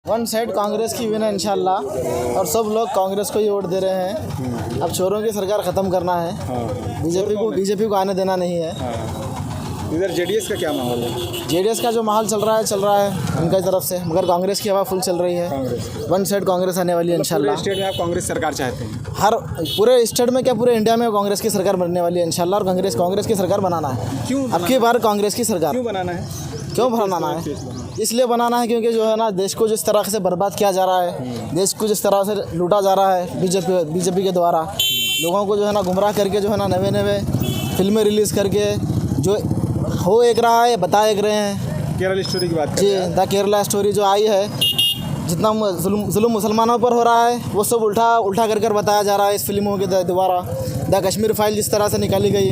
One side Congress की win है इंशाल्लाह, और सब लोग कांग्रेस को ही वोट दे रहे हैं। अब चोरों की सरकार ख़त्म करना है, बीजेपी को आने देना नहीं है। इधर जेडीएस का क्या माहौल है? जेडीएस का जो माहौल चल रहा है उनकी तरफ से, मगर कांग्रेस की हवा फुल चल रही है। वन साइड कांग्रेस आने वाली है इंशाल्लाह। स्टेट में आप कांग्रेस सरकार चाहते हैं? हर पूरे स्टेट में क्या, पूरे इंडिया में कांग्रेस की सरकार बनने वाली है इंशाल्लाह, और कांग्रेस की सरकार बनाना है। क्यों अब की बार कांग्रेस की सरकार क्यों बनाना है? क्यों बनाना है? इसलिए बनाना है क्योंकि जो है ना, देश को जिस तरह से बर्बाद किया जा रहा है, देश को जिस तरह से लूटा जा रहा है बीजेपी के द्वारा, लोगों को जो है ना गुमराह करके जो है ना नवे फिल्में रिलीज़ करके जो हो एक रहा है बता एक रहे हैं। केरल स्टोरी की बात जी, द केरला स्टोरी जो आई है, जितना जुल्म मुसलमानों पर हो रहा है वो सब उल्टा कर बताया जा रहा है इस फिल्मों के द्वारा। द कश्मीर फाइल जिस तरह से निकाली गई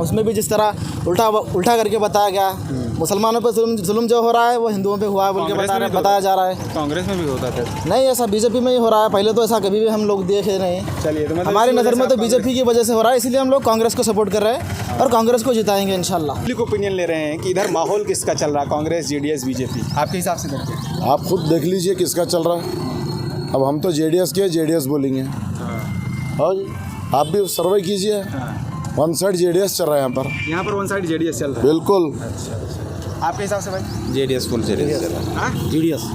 उसमें भी जिस तरह उल्टा करके बताया गया, मुसलमानों पर जुल्म जो हो रहा है वो हिंदुओं पे हुआ है बोल के बताया जा रहा है। कांग्रेस में भी होता था? नहीं, ऐसा बीजेपी में ही हो रहा है। पहले तो ऐसा कभी भी हम लोग देखे नहीं। चलिए, तो मतलब हमारी नज़र में तो बीजेपी की वजह से हो रहा है, इसलिए हम लोग कांग्रेस को सपोर्ट कर रहे हैं और कांग्रेस को जिताएंगे इंशाल्लाह। पब्लिक ओपिनियन ले रहे हैं कि इधर माहौल किसका चल रहा है, कांग्रेस, जेडीएस, बीजेपी, आपके हिसाब से करके? आप खुद देख लीजिए किसका चल रहा है। अब हम तो जेडीएस के जेडीएस बोलेंगे, और आप भी सर्वे कीजिए। वन साइड जेडीएस चल रहा है यहाँ पर वन साइड जेडीएस चल रहा है। बिल्कुल। आपके हिसाब से भाई? जेडीएस फुल जेडीएस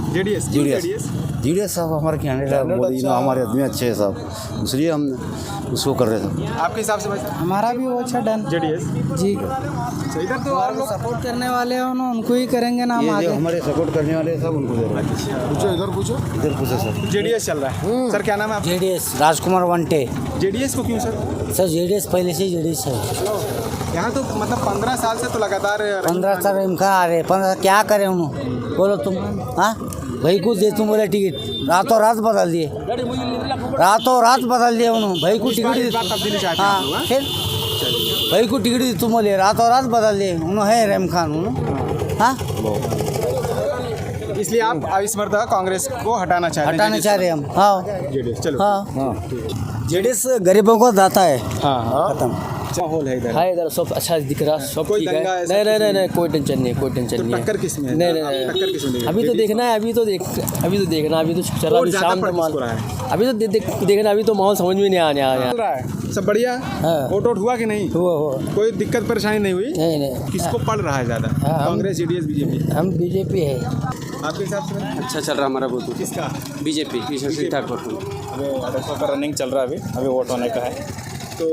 जेडीएस साहब हमारे कैंडिडेट है, मोदी ना हमारे आदमी अच्छे हैं साहब, इसलिए हम उसको कर रहे थे। आपके हिसाब से भाई? हमारा भी वो अच्छा डन जेडीएस जी। इधर तो और लोग सपोर्ट करने वाले हैं उनको ही करेंगे ना हम ये आगे। जो हमारे सपोर्ट करने वाले हैं सब उनको दे रहे हैं। इधर पूछो सर। जेडीएस चल रहा है। सर क्या नाम है आपका? जेडीएस राजकुमार वंटे। जेडीएस को क्यों सर? जेडीएस पहले से जेडीएस है। यहाँ तो मतलब 15 साल से तो लगातार 15 साल इनका आ रहे 15 क्या करें उन्होंने, बोलो तुम। हाँ भाई कुछ दे, तुम बोले टिकट रातों रात बदल दिए उन्होंने भाई को टिकट। हाँ फिर भाई को टिकट दी, तुम बोले रातों रात बदल दिए उन्होंने, है रहम खान उन्होंने। हाँ इसलिए आप इस मर्तबा कांग्रेस को हटाना चाह रहे हम। हाँ जेडीएस। चलो हाँ, जेडीएस गरीबों को दाता है। हाँ खत्म माहौल है इधर। हाँ इधर सब अच्छा दिख रहा, सब कोई ठीक है। दंगा ऐसा नहीं कोई टेंशन नहीं, कोई टेंशन नहीं है। टक्कर किसमें है? नहीं टक्कर किसमें? अभी तो देखना है, अभी तो देखना, अभी तो चला, अभी शाम का माहौल, अभी तो देखना, अभी तो माहौल समझ में नहीं आने आ रहा। सब बढ़िया? हाँ। वोट हुआ कि नहीं? हुआ। कोई दिक्कत परेशानी नहीं हुई? नहीं किसको पड़ रहा है ज़्यादा, कांग्रेस, जेडीएस, बीजेपी? हम बीजेपी है। आपके हिसाब से? अच्छा चल रहा हमारा वोट। किसका? बीजेपी ईश्वर ठाकुर। अभी रनिंग चल रहा है, अभी वोट होने का है। तो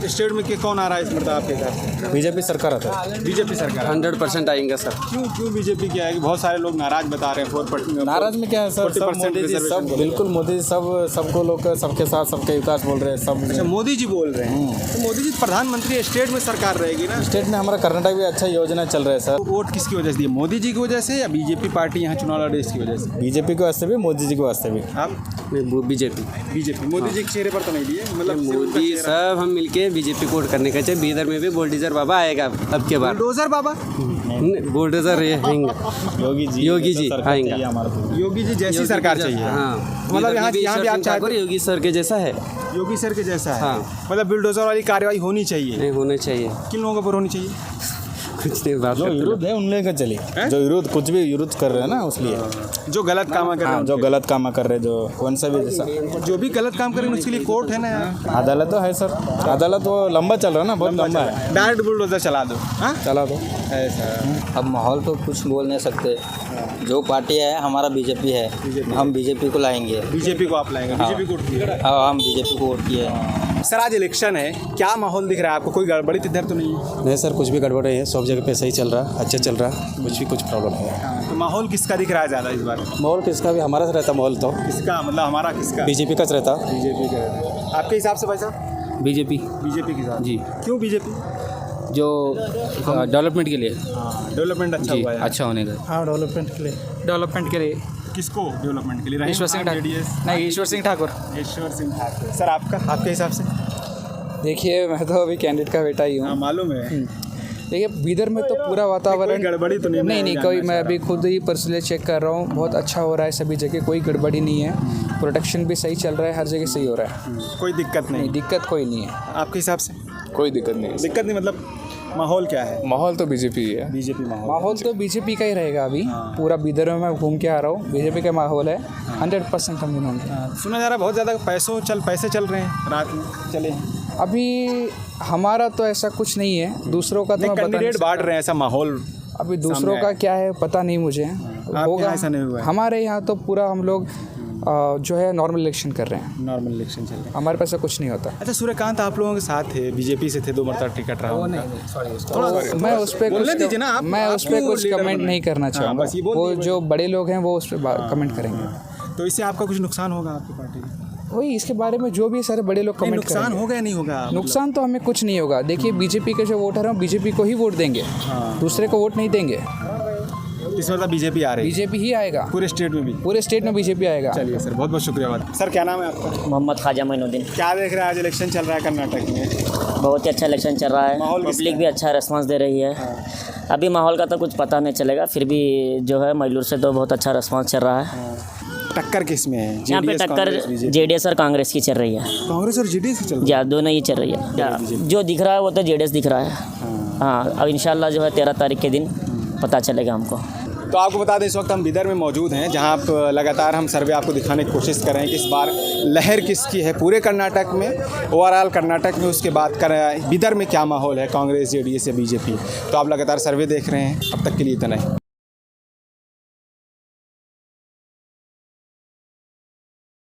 स्टेट में कौन आ रहा है इस मरतबा आपके हिसाब से? बीजेपी सरकार आता है। बीजेपी सरकार 100% आएंगे सर। क्यों बीजेपी क्या है कि बहुत सारे लोग नाराज बता रहे हैं? 4% नाराज में क्या है सर, सब मोदी जी, सब बिल्कुल मोदी जी, सबको लोग सबके साथ सबके विकास बोल रहे हैं सब। अच्छा, मोदी जी बोल रहे हैं तो मोदी जी प्रधानमंत्री, स्टेट में सरकार रहेगी ना? स्टेट में हमारा कर्नाटक भी अच्छा योजना चल रहा है सर। वोट किसकी वजह से दिए, मोदी जी की वजह से या बीजेपी पार्टी यहाँ चुनाव लड़े इसकी वजह से? बीजेपी के वास्ते भी, मोदी जी के वास्ते भी। आप? बीजेपी मोदी जी के चेहरे पर तो नहीं दिए, मतलब मोदी सब हम मिलके बीजेपी को वोट करने का चाहिए। बीदर में भी बुलडोजर बाबा आएगा अब के बाद। बुलडोजर बाबा? बुलडोजर योगी जी आएंगे। योगी जी जैसी सरकार चाहिए। हाँ, मतलब यहाँ भी आप चाहते योगी सर के जैसा है। योगी सर के जैसा है। हाँ। मतलब बुलडोजर वाली कार्रवाई होनी चाहिए। नहीं होना चाहिए। किन लोगों पर होनी चाहिए? कुछ नहीं, बात जो विरोध है उन लेकर चलिए, जो विरोध कुछ भी विरोध कर रहे हैं ना उसलिए, जो गलत काम कर रहे हैं, जो गलत काम कर रहे हैं, जो कौन सा भी जैसा जो भी गलत काम करेंगे उसके लिए कोर्ट है ना। अदालत तो है सर, अदालत वो लंबा चल रहा है ना, बहुत लंबा है। डायरेक्ट बुलडोजर चला दो। हाँ चला दो ऐसा। अब माहौल तो कुछ बोल नहीं सकते। जो पार्टी है हमारा बीजेपी है, हम बीजेपी को लाएंगे। बीजेपी को आप लाएंगे? बीजेपी को वोट किए? हाँ हम बीजेपी को वोट किए हैं। सर आज इलेक्शन है, क्या माहौल दिख रहा है आपको? कोई गड़बड़ी इधर तो नहीं है? नहीं सर, कुछ भी गड़बड़ नहीं है, सब जगह पे सही चल रहा है, अच्छा चल रहा है, कुछ प्रॉब्लम है। तो माहौल किसका दिख रहा है ज़्यादा इस बार? माहौल किसका भी हमारा से रहता, माहौल तो किसका, मतलब हमारा किसका? बीजेपी का रहता। बीजेपी का। आपके हिसाब से भाई साहब? बीजेपी के साथ जी। क्यों बीजेपी? जो डेवलपमेंट के लिए। डेवलपमेंट अच्छा हुआ है। अच्छा होने का। हाँ डेवलपमेंट के लिए। किसको डेवलपमेंट के लिए? ईश्वर सिंह ठाकुर। नहीं, ईश्वर सिंह ठाकुर। सर आपके हिसाब से? देखिए मैं तो अभी कैंडिडेट का बेटा ही हूँ। हाँ मालूम है। देखिए बीदर में तो पूरा वातावरण गड़बड़ी तो नहीं कोई, मैं अभी खुद ही पर्सनली चेक कर रहा हूँ, बहुत अच्छा हो रहा है सभी जगह, कोई गड़बड़ी नहीं है, प्रोडक्शन भी सही चल रहा है, हर जगह सही हो रहा है, कोई दिक्कत नहीं। दिक्कत कोई नहीं है। आपके हिसाब से? कोई दिक्कत नहीं दिक्कत नहीं मतलब माहौल क्या है? माहौल तो बीजेपी ही है। बीजेपी माहौल तो बीजेपी का ही रहेगा अभी। पूरा बीदर में मैं घूम के आ रहा हूँ, बीजेपी का माहौल है 100% हम घूमेंगे। सुना जा रहा है बहुत ज़्यादा पैसे चल रहे हैं, रात में चले हैं। अभी हमारा तो ऐसा कुछ नहीं है, दूसरों का तो मैं बता नहीं कैंडिडेट सकता। बांट रहे हैं, ऐसा माहौल अभी दूसरों का क्या है पता नहीं मुझे। आपके यहाँ ऐसा नहीं हुआ है? हमारे यहाँ तो पूरा हम लोग जो है नॉर्मल इलेक्शन कर रहे हैं। नॉर्मल इलेक्शन चल रहा है। हमारे पास ऐसा कुछ नहीं होता। अच्छा, सूर्यकांत आप लोगों के साथ थे, बीजेपी से थे, 2 मरतबा टिकट रहा उनका। मैं उस पर बोलने दीजिए ना आप, मैं उस पर आपको कुछ लीडर कमेंट बनाए। नहीं करना हाँ, चाहूँगा। बस ये बोल वो दीजिए। जो बड़े लोग हैं वो उस पर कमेंट करेंगे। तो इससे आपका कुछ नुकसान होगा आपकी पार्टी का? वही इसके बारे में जो भी सारे बड़े लोग नहीं, कमेंट नुकसान करेंगे। होगा या नहीं होगा? नुकसान तो हमें कुछ नहीं होगा। देखिए बीजेपी के जो वोटर हैं बीजेपी को ही वोट देंगे, दूसरे को वोट नहीं देंगे। इस बार बीजेपी आ रही है बीजेपी ही आएगा, पूरे स्टेट में भी। पूरे स्टेट में बीजेपी आएगा। चलिए सर, बहुत बहुत शुक्रिया। सर क्या नाम है आपका? मोहम्मद ख्वाजा मोइनुद्दीन। क्या देख रहे हैं, आज इलेक्शन चल रहा है कर्नाटक में? बहुत ही अच्छा इलेक्शन चल रहा है, माहौल किसका पब्लिक भी अच्छा रिस्पांस दे रही है। अभी माहौल का तो कुछ पता नहीं चलेगा, फिर भी जो है मैलूर से तो बहुत अच्छा रिस्पांस चल रहा है। टक्कर किस में है? यहाँ पे टक्कर जेडीएस और कांग्रेस की चल रही है। कांग्रेस और जेडीएस की चल रही या दोनों ही चल रही है। जो दिख रहा है वो तो जेडीएस दिख रहा है। हाँ, अब इंशाल्लाह जो है 13 तारीख के दिन पता चलेगा हमको। तो आपको बता दें इस वक्त हम बिदर में मौजूद हैं, जहां आप लगातार हम सर्वे आपको दिखाने की कोशिश कर रहे हैं कि इस बार लहर किसकी है पूरे कर्नाटक में, ओवरऑल कर्नाटक में। उसके बाद कर बिदर में क्या माहौल है, कांग्रेस, जेडीएस या बीजेपी। तो आप लगातार सर्वे देख रहे हैं। अब तक के लिए इतना ही।